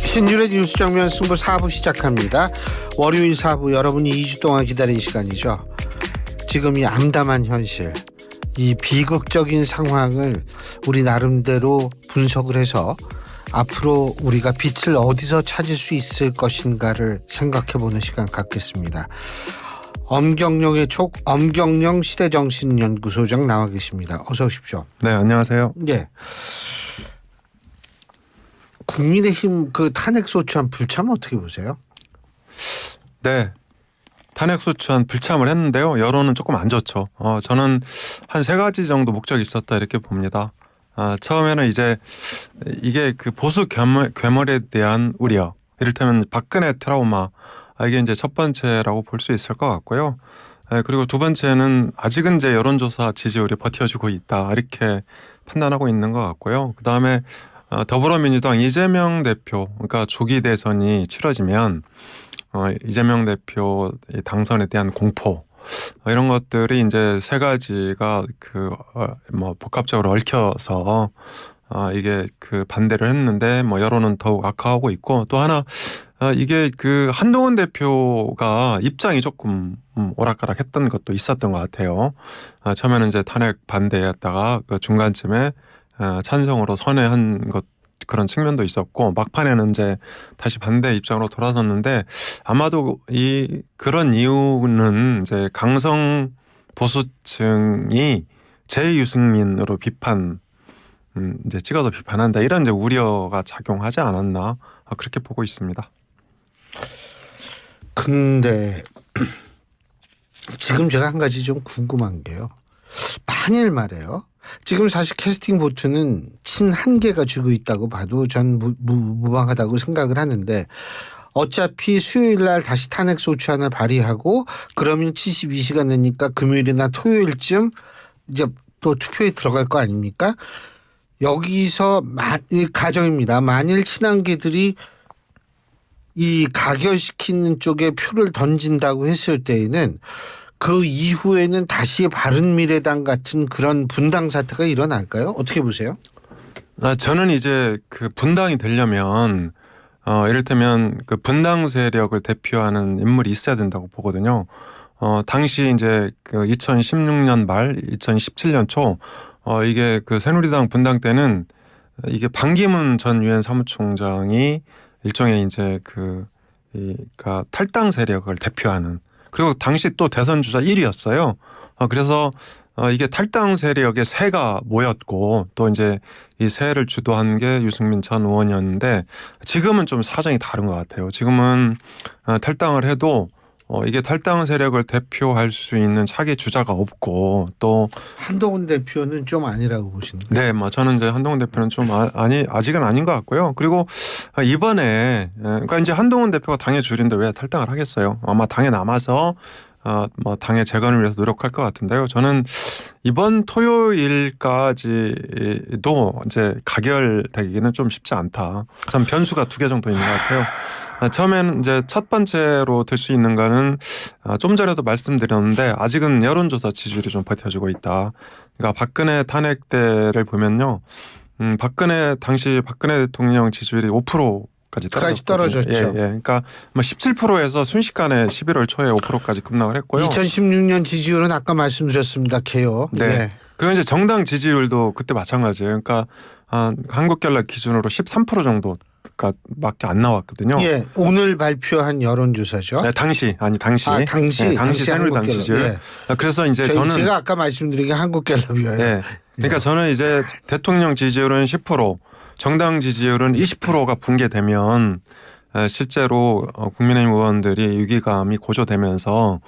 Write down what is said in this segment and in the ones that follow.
신율의 뉴스 정면 승부 4부 시작합니다. 월요일 4부 여러분이 2주 동안 기다린 시간이죠. 지금 이 암담한 현실, 이 비극적인 상황을 우리 나름대로 분석을 해서 앞으로 우리가 빛을 어디서 찾을 수 있을 것인가를 생각해보는 시간 갖겠습니다. 엄경영의 엄경영 시대정신연구소장 나와 계십니다. 어서 오십시오. 네, 안녕하세요. 예. 국민의힘 그 탄핵소추안 불참 어떻게 보세요? 네, 탄핵소추안 불참을 했는데요. 여론은 조금 안 좋죠. 저는 한 3가지 정도 목적이 있었다 이렇게 봅니다. 처음에는 이제 이게 그 보수 괴물에 대한 우려, 이를테면 박근혜 트라우마, 이게 이제 첫 번째라고 볼 수 있을 것 같고요. 그리고 두 번째는 아직은 이제 여론조사 지지율이 버텨주고 있다 이렇게 판단하고 있는 것 같고요. 그 다음에 더불어민주당 이재명 대표, 그러니까 조기 대선이 치러지면 이재명 대표 당선에 대한 공포, 이런 것들이 이제 3가지가 복합적으로 얽혀서 이게 그 반대를 했는데 여론은 더욱 악화하고 있고, 또 하나 이게 그 한동훈 대표가 입장이 조금 오락가락했던 것도 있었던 것 같아요. 처음에는 이제 탄핵 반대했다가 그 중간쯤에 찬성으로 선회한 것, 그런 측면도 있었고, 막판에는 이제 다시 반대 입장으로 돌아섰는데, 아마도 그런 이유는 이제 강성 보수층이 제2유승민으로 이제 찍어서 비판한다, 이런 이제 우려가 작용하지 않았나, 그렇게 보고 있습니다. 근데 지금 제가 한 가지 좀 궁금한 게요. 만일 말이에요. 지금 사실 캐스팅 보트는 친한계가 쥐고 있다고 봐도 전 무방하다고 생각을 하는데, 어차피 수요일 날 다시 탄핵소추안을 발의하고 그러면 72시간 되니까 금요일이나 토요일쯤 이제 또 투표에 들어갈 거 아닙니까? 여기서 가정입니다. 만일 친한계들이 이 가결시키는 쪽에 표를 던진다고 했을 때에는 그 이후에는 다시 바른미래당 같은 그런 분당 사태가 일어날까요? 어떻게 보세요? 저는 이제 그 분당이 되려면 이를테면 그 분당 세력을 대표하는 인물이 있어야 된다고 보거든요. 당시 이제 그 2016년 말 2017년 초 이게 그 새누리당 분당 때는 이게 반기문 전 유엔 사무총장이 일종의 이제 그러니까 탈당 세력을 대표하는, 그리고 당시 또 대선 주자 1위였어요. 그래서 이게 탈당 세력의 세가 모였고, 또 이제 이 세를 주도한 게 유승민 전 의원이었는데, 지금은 좀 사정이 다른 것 같아요. 지금은 탈당을 해도 이게 탈당 세력을 대표할 수 있는 차기 주자가 없고, 또 한동훈 대표는 좀 아니라고 보시는 거예요? 네, 저는 이제 한동훈 대표는 좀 아직은 아닌 것 같고요. 그리고 이번에 그러니까 이제 한동훈 대표가 당의 주인데 왜 탈당을 하겠어요? 아마 당에 남아서 당의 재건을 위해서 노력할 것 같은데요. 저는 이번 토요일까지도 이제 가결되기는 좀 쉽지 않다. 참 변수가 2개 정도 있는 것 같아요. 처음에는 이제 첫 번째로 들 수 있는 거는 좀 전에도 말씀드렸는데, 아직은 여론조사 지지율이 좀 버텨주고 있다. 그러니까 박근혜 탄핵 때를 보면요, 당시 박근혜 대통령 지지율이 5%까지 떨어졌죠. 예. 그러니까 17%에서 순식간에 11월 초에 5%까지 급락을 했고요. 2016년 지지율은 아까 말씀드렸습니다. 개요. 네. 네. 그리고 이제 정당 지지율도 그때 마찬가지예요. 그러니까 한국갤럽 기준으로 13% 정도 밖에 안 나왔거든요. 예, 오늘 발표한 여론조사죠. 네, 당시 새누리당 지지율. 예. 그래서 이제 제가 아까 말씀드린 게 한국갤럽이에요. 네. 그러니까 저는 이제 대통령 지지율은 10%, 정당 지지율은 20%가 붕괴되면 실제로 국민의힘 의원들이 위기감이 고조되면서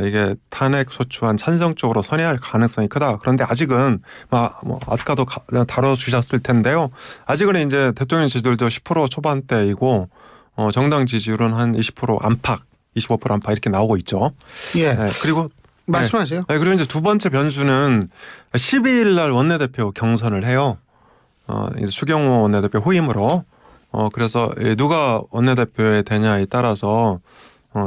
이게 탄핵소추안 찬성 쪽으로 선회할 가능성이 크다. 그런데 아직은 아까도 다뤄주셨을 텐데요. 아직은 이제 대통령 지지율도 10% 초반대이고 정당 지지율은 한 20% 안팎, 25% 안팎 이렇게 나오고 있죠. 예. 네, 그리고 말씀하세요. 네, 그리고 이제 두 번째 변수는 12일 날 원내대표 경선을 해요. 이제 추경호 원내대표 후임으로. 그래서 누가 원내대표에 되냐에 따라서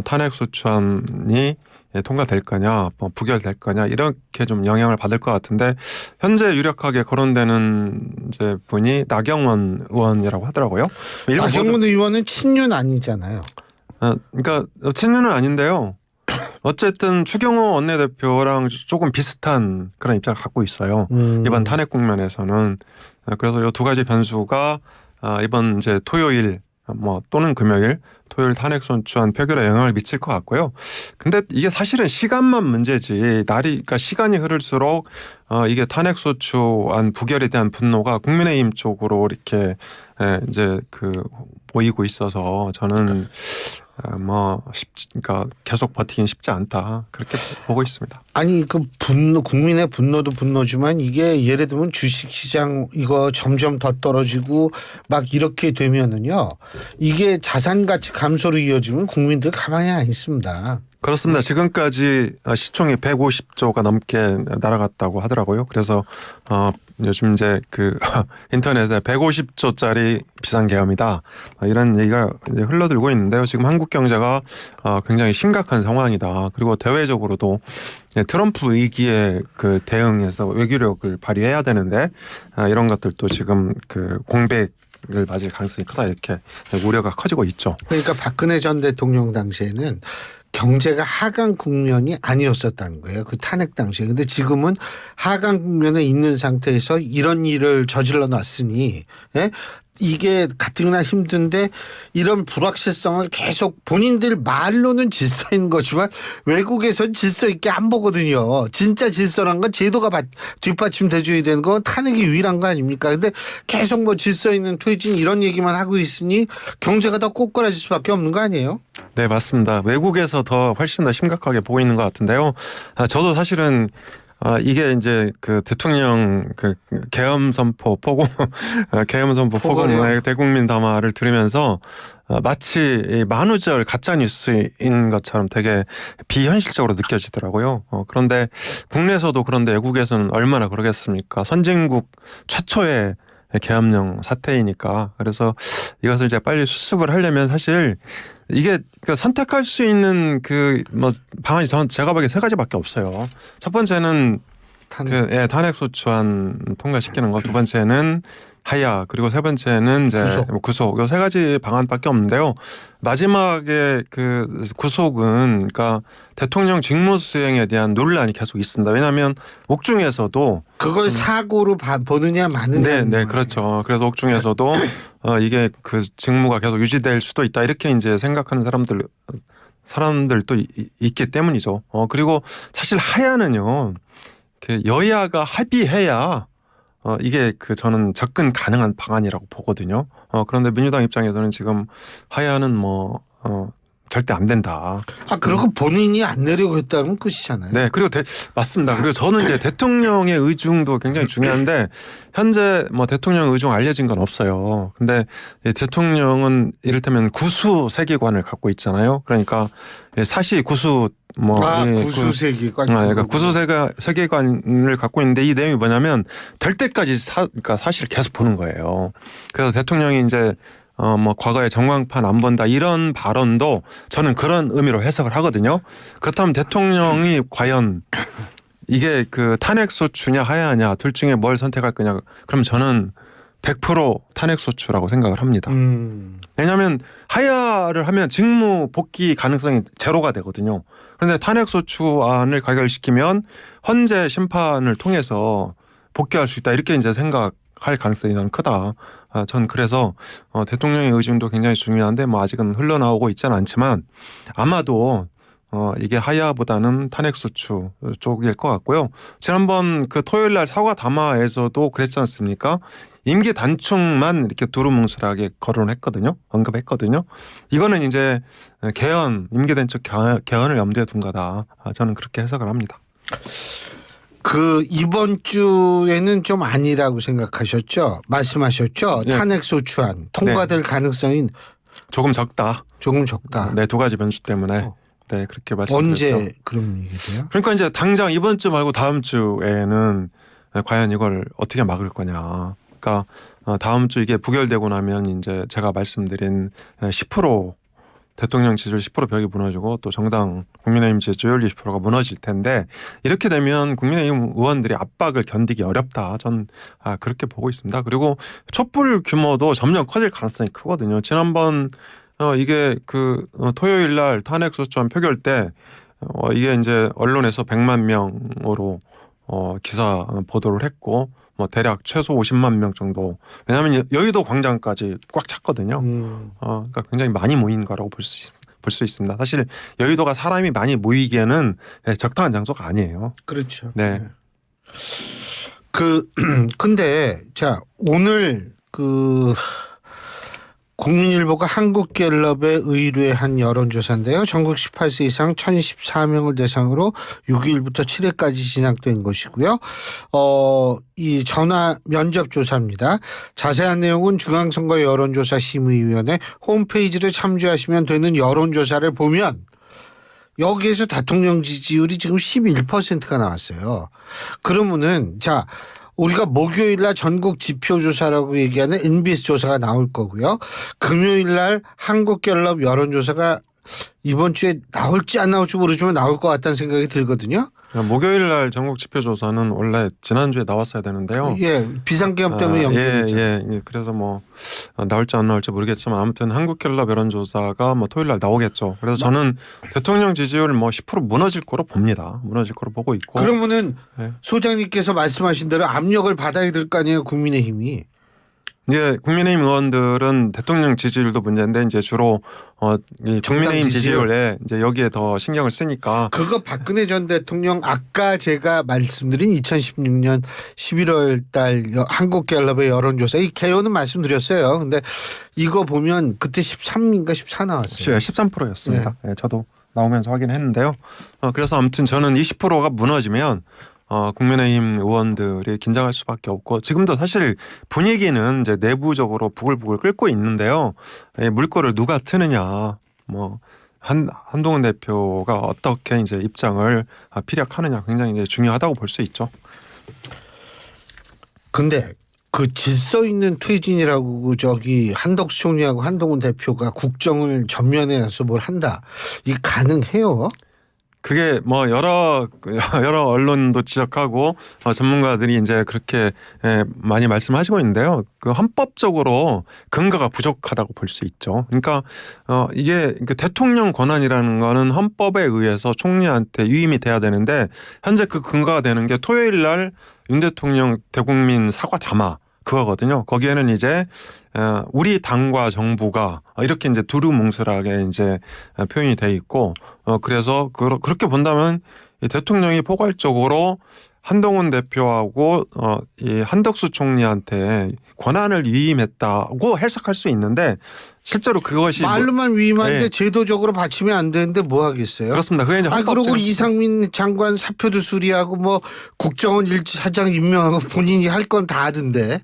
탄핵소추안이 통과될 거냐, 뭐 부결될 거냐 이렇게 좀 영향을 받을 것 같은데 현재 유력하게 거론되는 이제 분이 나경원 의원이라고 하더라고요. 나경원 의원은 친윤 아니잖아요. 그러니까 친윤은 아닌데요. 어쨌든 추경호 원내대표랑 조금 비슷한 그런 입장을 갖고 있어요. 이번 탄핵 국면에서는. 그래서 이 두 가지 변수가 이번 이제 토요일 뭐 또는 금요일 토요일 탄핵 소추안 표결에 영향을 미칠 것 같고요. 근데 이게 사실은 시간만 문제지 그러니까 시간이 흐를수록 이게 탄핵 소추안 부결에 대한 분노가 국민의힘 쪽으로 이렇게 이제 보이고 있어서 저는 그러니까 계속 버티긴 쉽지 않다 그렇게 보고 있습니다. 아니 그 분노 국민의 분노도 분노지만 이게 예를 들면 주식시장 이거 점점 더 떨어지고 막 이렇게 되면은요 이게 자산 가치 감소로 이어지면 국민들 가만히 안 있습니다. 그렇습니다. 지금까지 시총이 150조가 넘게 날아갔다고 하더라고요. 그래서 요즘 이제 인터넷에 150조짜리 비상계엄이다 이런 얘기가 이제 흘러들고 있는데요. 지금 한국 경제가 굉장히 심각한 상황이다. 그리고 대외적으로도 트럼프 위기에 대응해서 외교력을 발휘해야 되는데 이런 것들도 지금 공백을 맞을 가능성이 크다 이렇게 우려가 커지고 있죠. 그러니까 박근혜 전 대통령 당시에는 경제가 하강 국면이 아니었었다는 거예요. 그 탄핵 당시에. 근데 지금은 하강 국면에 있는 상태에서 이런 일을 저질러 놨으니 이게 가뜩이나 힘든데 이런 불확실성을 계속 본인들 말로는 질서인 거지만 외국에선 질서 있게 안 보거든요. 진짜 질서란 건 제도가 뒷받침돼줘야 되는 건 탄핵이 유일한 거 아닙니까? 근데 계속 뭐 질서 있는 퇴진 이런 얘기만 하고 있으니 경제가 더 꼬꾸라질 수밖에 없는 거 아니에요? 네, 맞습니다. 외국에서 훨씬 더 심각하게 보고 있는 것 같은데요. 저도 사실은 이게 이제 대통령 계엄 선포 포고 대국민 담화를 들으면서 마치 만우절 가짜 뉴스인 것처럼 되게 비현실적으로 느껴지더라고요. 그런데 국내에서도 그런데 외국에서는 얼마나 그러겠습니까? 선진국 최초의 계엄령 사태이니까. 그래서 이것을 이제 빨리 수습을 하려면 사실 이게 선택할 수 있는 방안이 제가 보기에 세 가지밖에 없어요. 첫 번째는 탄핵 소추안 통과시키는 거, 두 번째는 하야, 그리고 세 번째는 이제 구속. 요 세 가지 방안밖에 없는데요. 마지막에 구속은 그러니까 대통령 직무 수행에 대한 논란이 계속 있습니다. 왜냐하면 옥중에서도 그걸 사고로 보느냐 마느냐. 네, 그렇죠. 그래서 옥중에서도 이게 직무가 계속 유지될 수도 있다 이렇게 이제 생각하는 사람들도 있기 때문이죠. 그리고 사실 하야는요, 여야가 합의해야 이게 저는 접근 가능한 방안이라고 보거든요. 그런데 민주당 입장에서는 지금 하야는 절대 안 된다. 그리고 본인이 안 내려고 했다면 끝이잖아요. 네, 그리고 맞습니다. 그리고 저는 이제 대통령의 의중도 굉장히 중요한데 현재 대통령 의중 알려진 건 없어요. 근데 대통령은 이를테면 구수 세계관을 갖고 있잖아요. 그러니까 사시 구수 구수 세계관. 그러니까 구수 세계관을 갖고 있는데 이 내용이 뭐냐면 될 때까지 그러니까 사실을 계속 보는 거예요. 그래서 대통령이 이제 과거에 전광판 안 본다 이런 발언도 저는 그런 의미로 해석을 하거든요. 그렇다면 대통령이 과연 이게 탄핵 소추냐 하야냐 둘 중에 뭘 선택할 거냐 그럼 저는 100% 탄핵 소추라고 생각을 합니다. 왜냐하면 하야를 하면 직무 복귀 가능성이 제로가 되거든요. 그런데 탄핵 소추안을 가결시키면 헌재 심판을 통해서 복귀할 수 있다 이렇게 이제 생각할 가능성이 저는 크다. 전 그래서 대통령의 의중도 굉장히 중요한데 아직은 흘러나오고 있지는 않지만 아마도 이게 하야보다는 탄핵소추 쪽일 것 같고요. 지난번 토요일날 사과 담화에서도 그랬지 않습니까? 임기 단축만 이렇게 두루뭉술하게 거론했거든요. 언급했거든요. 이거는 이제 임기 단축 개헌을 염두에 둔 거다. 저는 그렇게 해석을 합니다. 이번 주에는 좀 아니라고 생각하셨죠? 말씀하셨죠? 네. 탄핵 소추안 통과될 가능성이 조금 적다. 네, 두 가지 변수 때문에. 네, 그렇게 말씀드렸죠. 언제 그런 얘기세요? 그러니까 이제 당장 이번 주 말고 다음 주에는 과연 이걸 어떻게 막을 거냐. 그러니까 다음 주 이게 부결되고 나면 이제 제가 말씀드린 10% 대통령 지지율 10% 벽이 무너지고 또 정당 국민의힘 지지율 20%가 무너질 텐데 이렇게 되면 국민의힘 의원들이 압박을 견디기 어렵다. 전 그렇게 보고 있습니다. 그리고 촛불 규모도 점점 커질 가능성이 크거든요. 지난번 이게 토요일 날 탄핵소추안 표결 때 이게 이제 언론에서 100만 명으로 기사 보도를 했고 뭐 대략 최소 50만 명 정도. 왜냐하면 여의도 광장까지 꽉 찼거든요. 그러니까 굉장히 많이 모인 거라고 볼 수 있습니다. 사실 여의도가 사람이 많이 모이기에는 적당한 장소가 아니에요. 그렇죠. 네. 근데 자 오늘 국민일보가 한국갤럽에 의뢰한 여론조사인데요. 전국 18세 이상 1014명을 대상으로 6일부터 7일까지 진행된 것이고요. 이 전화 면접 조사입니다. 자세한 내용은 중앙선거 여론조사 심의위원회 홈페이지를 참조하시면 되는 여론조사를 보면 여기에서 대통령 지지율이 지금 11%가 나왔어요. 그러면은 자 우리가 목요일 날 전국 지표조사라고 얘기하는 NBS 조사가 나올 거고요. 금요일 날 한국갤럽 여론조사가 이번 주에 나올지 안 나올지 모르지만 나올 것 같다는 생각이 들거든요. 목요일 날 전국 지표조사는 원래 지난주에 나왔어야 되는데요. 예, 비상계엄 때문에 연기됐죠. 예. 그래서 뭐 나올지 안 나올지 모르겠지만 아무튼 한국갤럽 여론조사가 뭐 토요일 날 나오겠죠. 그래서 저는 대통령 지지율 뭐 10% 무너질 거로 봅니다. 무너질 거로 보고 있고. 그러면은 네. 소장님께서 말씀하신 대로 압력을 받아야 될 거 아니에요, 국민의힘이. 이제 국민의힘 의원들은 대통령 지지율도 문제인데 이제 주로 이 국민의힘 지지율에 이제 여기에 더 신경을 쓰니까 그거 박근혜 전 대통령 아까 제가 말씀드린 2016년 11월 달 한국갤럽의 여론조사 이 개요는 말씀드렸어요. 근데 이거 보면 그때 13인가 14 나왔어요. 13%였습니다. 네. 저도 나오면서 확인했는데요. 그래서 아무튼 저는 20%가 무너지면 국민의힘 의원들이 긴장할 수밖에 없고 지금도 사실 분위기는 이제 내부적으로 부글부글 끓고 있는데요. 물꼬를 누가 트느냐, 뭐 한동훈 대표가 어떻게 이제 입장을 피력하느냐 굉장히 이제 중요하다고 볼 수 있죠. 근데 그 질서 있는 퇴진이라고 저기 한덕수 총리하고 한동훈 대표가 국정을 전면에 나서 뭘 한다. 이게 가능해요? 그게 뭐 여러 언론도 지적하고 전문가들이 이제 그렇게 많이 말씀하시고 있는데요. 그 헌법적으로 근거가 부족하다고 볼 수 있죠. 그러니까 이게 대통령 권한이라는 거는 헌법에 의해서 총리한테 위임이 돼야 되는데 현재 그 근거가 되는 게 토요일 날 윤 대통령 대국민 사과 담화 그거거든요. 거기에는 이제 우리 당과 정부가 이렇게 이제 두루뭉술하게 이제 표현이 돼 있고 그래서 그렇게 본다면 이 대통령이 포괄적으로 한동훈 대표하고 이 한덕수 총리한테 권한을 위임했다고 해석할 수 있는데 실제로 그것이 말로만 위임하는데 네. 제도적으로 받치면 안 되는데 뭐 하겠어요? 그렇습니다. 그게 이제 그리고 이상민 장관 사표도 수리하고 뭐 국정원 일차장 임명하고 본인이 할 건 다 하던데.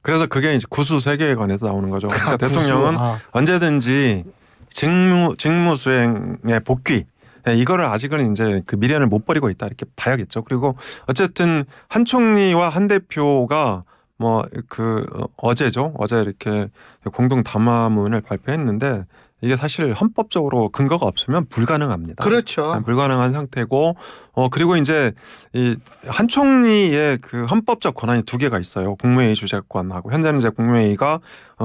그래서 그게 이제 구수 세계관에서 나오는 거죠. 그러니까 대통령은 언제든지 직무 수행의 복귀 이거를 아직은 이제 그 미련을 못 버리고 있다 이렇게 봐야겠죠. 그리고 어쨌든 한 총리와 한 대표가 뭐 어제죠. 어제 이렇게 공동 담화문을 발표했는데 이게 사실 헌법적으로 근거가 없으면 불가능합니다. 그렇죠. 불가능한 상태고 그리고 이제 이 한 총리의 그 헌법적 권한이 두 개가 있어요. 국무회의 주재권하고 현재는 이제 국무회의가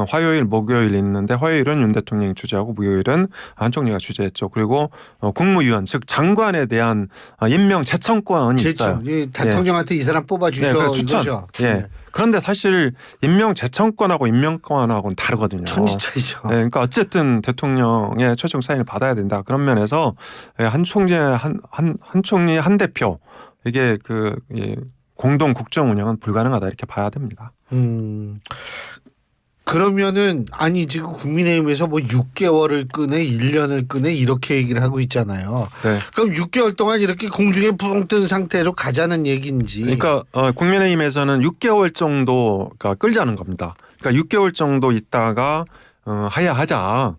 화요일, 목요일 있는데 화요일은 윤 대통령이 주재하고 목요일은 한 총리가 주재했죠. 그리고 국무위원 즉 장관에 대한 임명 제청권이 있어요. 대통령한테 이 사람 뽑아주셔 추천. 이거죠. 예. 그런데 사실 임명 제청권하고 임명권하고는 다르거든요. 천지차이죠. 네, 그러니까 어쨌든 대통령의 최종 사인을 받아야 된다. 그런 면에서 한 총리 한 대표 이게 공동 국정 운영은 불가능하다 이렇게 봐야 됩니다. 그러면은 아니 지금 국민의힘에서 뭐 6개월을 끄네 1년을 끄네 이렇게 얘기를 하고 있잖아요. 네. 그럼 6개월 동안 이렇게 공중에 붕 뜬 상태로 가자는 얘기인지. 그러니까 국민의힘에서는 6개월 정도가 끌자는 겁니다. 그러니까 6개월 정도 있다가 하야하자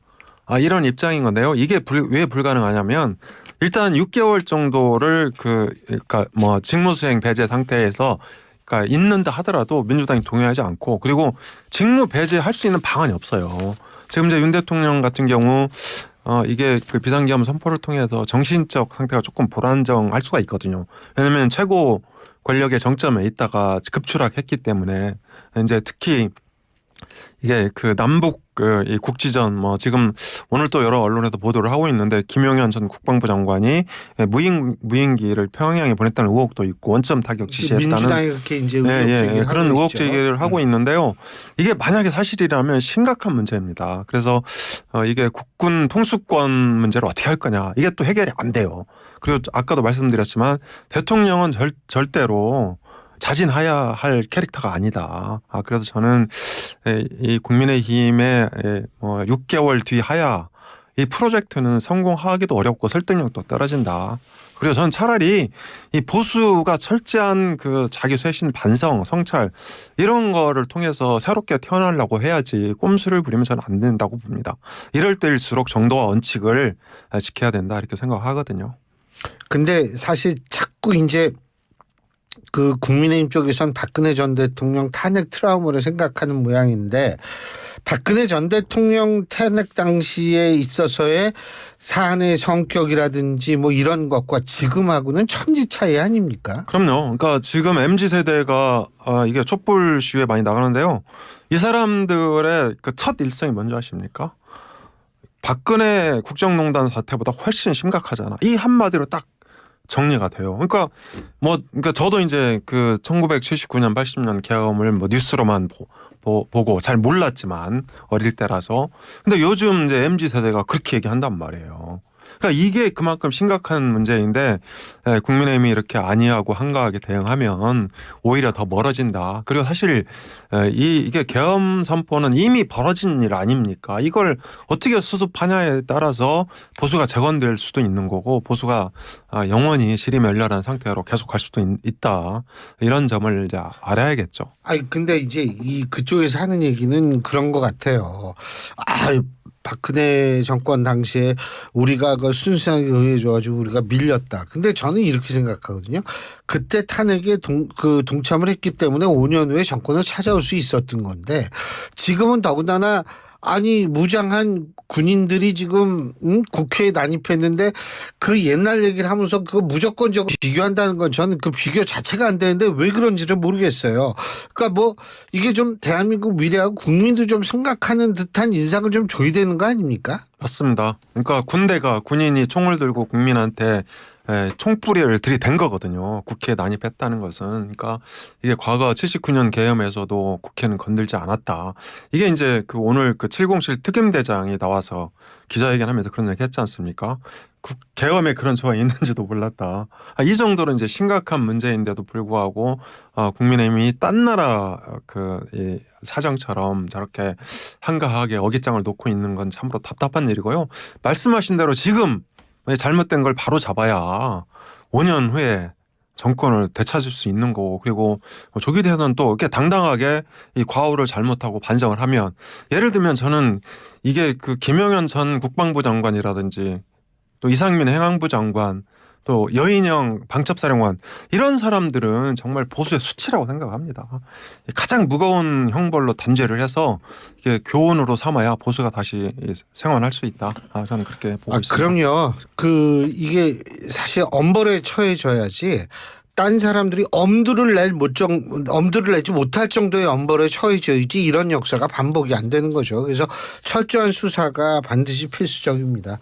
이런 입장인 건데요. 이게 왜 불가능하냐면 일단 6개월 정도를 그러니까 뭐 직무수행 배제 상태에서 그러니까 있는다 하더라도 민주당이 동의하지 않고 그리고 직무 배제할 수 있는 방안이 없어요. 지금 이제 윤 대통령 같은 경우 이게 그 비상계엄 선포를 통해서 정신적 상태가 조금 불안정할 수가 있거든요. 왜냐하면 최고 권력의 정점에 있다가 급추락했기 때문에 이제 특히 이게 그 남북 이 국지전 뭐 지금 오늘 또 여러 언론에도 보도를 하고 있는데 김용현 전 국방부 장관이 무인기를 평양에 보냈다는 의혹도 있고 원점 타격 지시했다는 민주당이 그렇게 이제 의혹 제기를 그런 하고 의혹 있죠. 제기를 하고 있는데요. 이게 만약에 사실이라면 심각한 문제입니다. 그래서 이게 국군 통수권 문제를 어떻게 할 거냐 이게 또 해결이 안 돼요. 그리고 아까도 말씀드렸지만 대통령은 절대로 자진해야 할 캐릭터가 아니다. 그래서 저는 이 국민의힘의 6개월 뒤 하야 이 프로젝트는 성공하기도 어렵고 설득력도 떨어진다. 그리고 저는 차라리 이 보수가 철저한 그 자기 쇄신 반성, 성찰 이런 거를 통해서 새롭게 태어나려고 해야지 꼼수를 부리면 저는 안 된다고 봅니다. 이럴 때일수록 정도와 원칙을 지켜야 된다 이렇게 생각하거든요. 근데 사실 자꾸 이제 그 국민의힘 쪽에선 박근혜 전 대통령 탄핵 트라우마를 생각하는 모양인데 박근혜 전 대통령 탄핵 당시에 있어서의 사안의 성격이라든지 뭐 이런 것과 지금하고는 천지 차이 아닙니까? 그럼요. 그러니까 지금 MZ세대가 이게 촛불 시위에 많이 나가는데요. 이 사람들의 그 첫 일성이 뭔지 아십니까? 박근혜 국정농단 사태보다 훨씬 심각하잖아. 이 한마디로 딱 정리가 돼요. 그러니까 저도 이제 그 1979년 80년 계엄을 뭐 뉴스로만 보고 잘 몰랐지만 어릴 때라서. 근데 요즘 이제 MZ 세대가 그렇게 얘기한단 말이에요. 그러니까 이게 그만큼 심각한 문제인데 국민의힘이 이렇게 안이하고 한가하게 대응하면 오히려 더 멀어진다. 그리고 사실 이게 계엄 선포는 이미 벌어진 일 아닙니까? 이걸 어떻게 수습하냐에 따라서 보수가 재건될 수도 있는 거고 보수가 영원히 시리멸렬한 상태로 계속갈 수도 있다. 이런 점을 이제 알아야겠죠. 아니 근데 이제 이 그쪽에서 하는 얘기는 그런 것 같아요. 박근혜 정권 당시에 우리가 그 순수하게 응해줘가지고 우리가 밀렸다. 근데 저는 이렇게 생각하거든요. 그때 탄핵에 동참을 했기 때문에 5년 후에 정권을 찾아올 수 있었던 건데 지금은 더군다나 아니 무장한 군인들이 지금 국회에 난입했는데 그 옛날 얘기를 하면서 그거 무조건적으로 비교한다는 건 저는 그 비교 자체가 안 되는데 왜 그런지를 모르겠어요. 그러니까 뭐 이게 좀 대한민국 미래하고 국민도 좀 생각하는 듯한 인상을 좀 줘야 되는 거 아닙니까? 맞습니다. 그러니까 군인이 총을 들고 국민한테 총뿌리를 들이댄 거거든요. 국회에 난입했다는 것은. 그러니까 이게 과거 79년 계엄에서도 국회는 건들지 않았다. 이게 이제 그 오늘 그 707 특임대장이 나와서 기자회견하면서 그런 얘기 했지 않습니까? 계엄에 그런 조항이 있는지도 몰랐다. 이 정도로 이제 심각한 문제인데도 불구하고 국민의힘이 딴 나라 이 사정처럼 저렇게 한가하게 어깃장을 놓고 있는 건 참으로 답답한 일이고요. 말씀하신 대로 지금 잘못된 걸 바로 잡아야 5년 후에 정권을 되찾을 수 있는 거고 그리고 조기 대선 또 이렇게 당당하게 이 과오를 잘못하고 반성을 하면 예를 들면 저는 이게 그 김용현 전 국방부 장관이라든지 또 이상민 행안부 장관 또 여인영 방첩사령관 이런 사람들은 정말 보수의 수치라고 생각합니다. 가장 무거운 형벌로 단죄를 해서 이게 교훈으로 삼아야 보수가 다시 생활할 수 있다. 저는 그렇게 보고 있습니다. 그럼요. 이게 사실 엄벌에 처해져야지. 딴 사람들이 엄두를 내지 못할 정도의 엄벌에 처해져야지 이런 역사가 반복이 안 되는 거죠. 그래서 철저한 수사가 반드시 필수적입니다.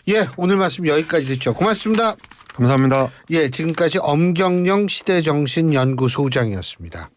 예, 오늘 말씀 여기까지 듣죠. 고맙습니다. 감사합니다. 예, 지금까지 엄경영 시대정신연구소장이었습니다.